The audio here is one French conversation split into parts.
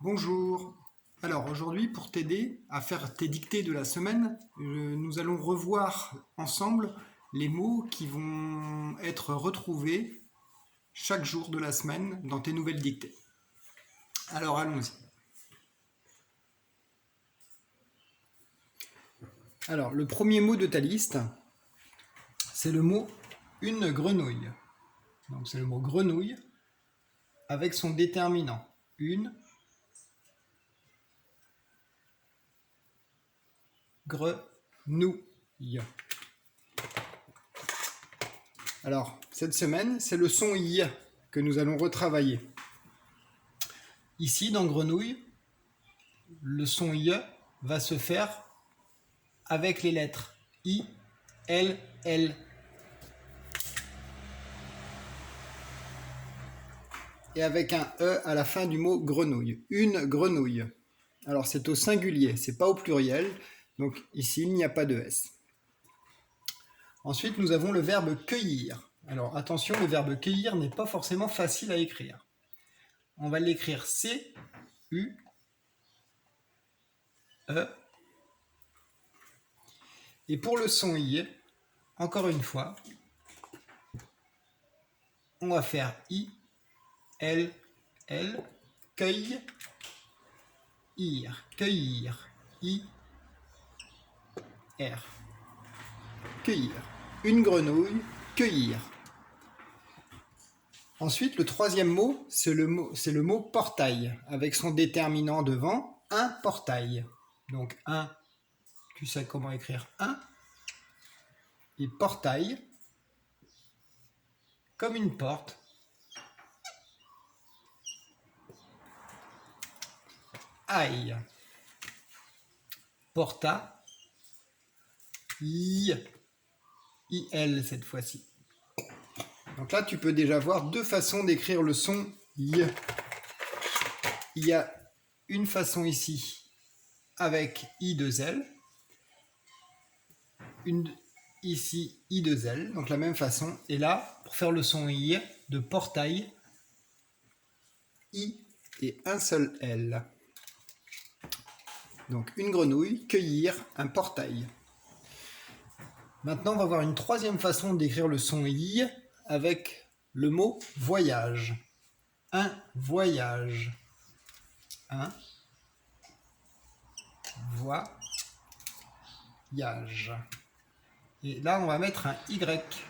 Bonjour. Alors aujourd'hui, pour t'aider à faire tes dictées de la semaine, nous allons revoir ensemble les mots qui vont être retrouvés chaque jour de la semaine dans tes nouvelles dictées. Alors allons-y. Alors le premier mot de ta liste, c'est le mot une grenouille. Donc c'est le mot grenouille avec son déterminant. Une grenouille. Alors, cette semaine, c'est le son I que nous allons retravailler. Ici, dans grenouille, le son I va se faire avec les lettres I, L, L. Et avec un E à la fin du mot grenouille. Une grenouille. Alors, c'est au singulier, c'est pas au pluriel. Donc, ici, il n'y a pas de S. Ensuite, nous avons le verbe cueillir. Alors, attention, le verbe cueillir n'est pas forcément facile à écrire. On va l'écrire C, U, E. Et pour le son I, encore une fois, on va faire I, L, L, cueille, ir, cueillir, I, R. Cueillir. Une grenouille, cueillir. Ensuite, le troisième mot, c'est le mot portail, avec son déterminant devant, un portail. Donc un, tu sais comment écrire un, et portail, comme une porte. Aïe. Porta, I, IL cette fois-ci. Donc là, tu peux déjà voir deux façons d'écrire le son I. Il y a une façon ici avec I2L, une ici I2L, donc la même façon. Et là, pour faire le son I de portail, I et un seul L. Donc une grenouille, cueillir, un portail. Maintenant, on va voir une troisième façon d'écrire le son I avec le mot voyage. Un voyage. Un voyage. Et là, on va mettre un Y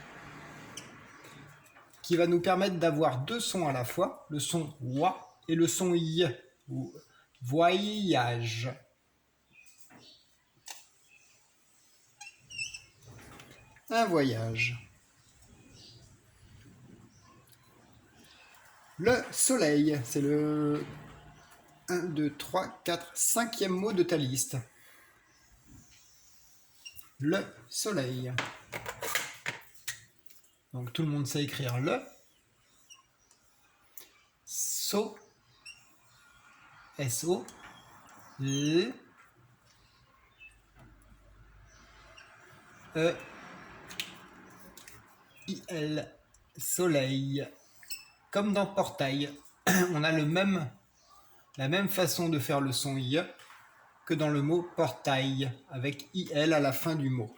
qui va nous permettre d'avoir deux sons à la fois, le son wa et le son I, ou voyage. Un voyage. Le soleil, c'est le 1, 2, 3, 4, 5e mot de ta liste. Le soleil. Donc tout le monde sait écrire le. So. S-O. L. E. I-L. Soleil. Comme dans portail, on a la même façon de faire le son I que dans le mot portail, avec IL à la fin du mot.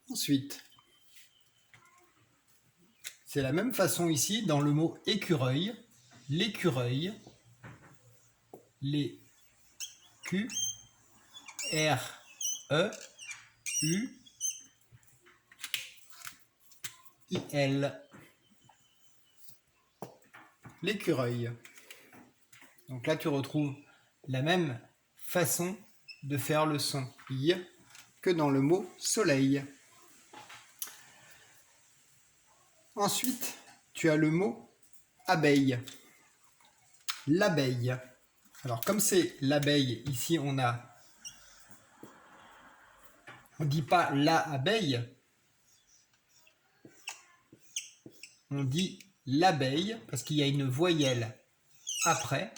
Ensuite, c'est la même façon ici dans le mot écureuil, l'écureuil, les Q, R, E, U, I, L. L'écureuil. Donc là, tu retrouves la même façon de faire le son I que dans le mot soleil. Ensuite, tu as le mot abeille. L'abeille. Alors, comme c'est l'abeille, ici on dit pas la abeille, on dit l'abeille parce qu'il y a une voyelle après.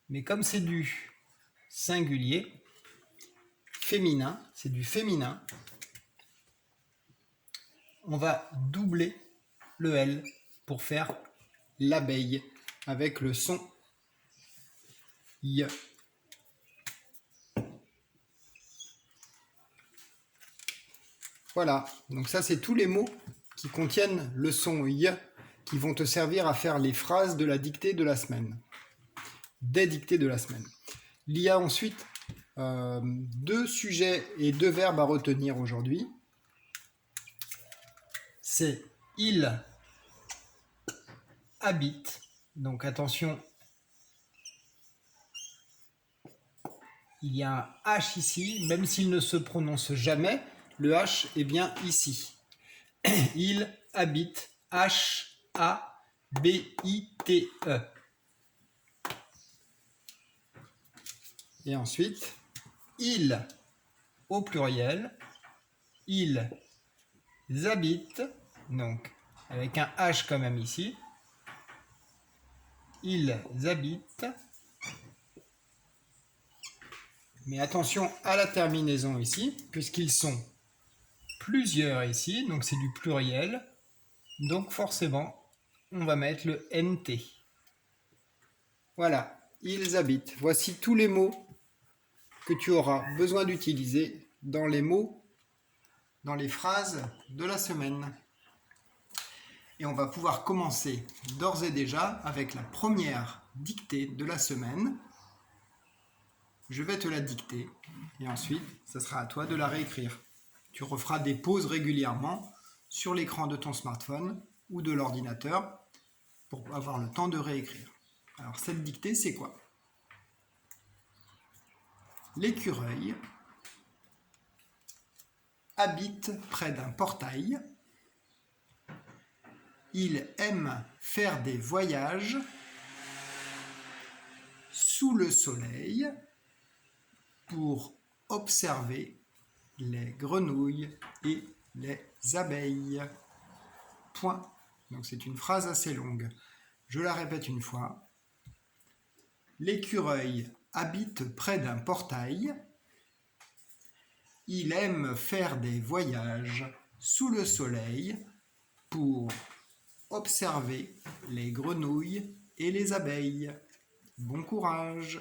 Mais comme c'est du singulier, féminin, c'est du féminin, on va doubler le L pour faire l'abeille avec le son Y. Voilà, donc ça c'est tous les mots qui contiennent le son Y qui vont te servir à faire les phrases de la dictée de la semaine. Des dictées de la semaine. Il y a ensuite 2 sujets et 2 verbes à retenir aujourd'hui. C'est il habite, donc attention, il y a un H ici, même s'il ne se prononce jamais, le H est bien ici. Il habite, H-A-B-I-T-E. Et ensuite, ils au pluriel, ils habitent, donc avec un H quand même ici, ils habitent, mais attention à la terminaison ici, puisqu'ils sont plusieurs ici, donc c'est du pluriel, donc forcément on va mettre le NT. Voilà, ils habitent. Voici tous les mots que tu auras besoin d'utiliser dans les mots, dans les phrases de la semaine. Et on va pouvoir commencer d'ores et déjà avec la première dictée de la semaine. Je vais te la dicter et ensuite, ça sera à toi de la réécrire. Tu referas des pauses régulièrement sur l'écran de ton smartphone ou de l'ordinateur pour avoir le temps de réécrire. Alors cette dictée, c'est quoi? L'écureuil habite près d'un portail. Il aime faire des voyages sous le soleil pour observer les grenouilles et les abeilles. Point. Donc c'est une phrase assez longue. Je la répète une fois. L'écureuil habite près d'un portail. Il aime faire des voyages sous le soleil pour observer les grenouilles et les abeilles. Bon courage!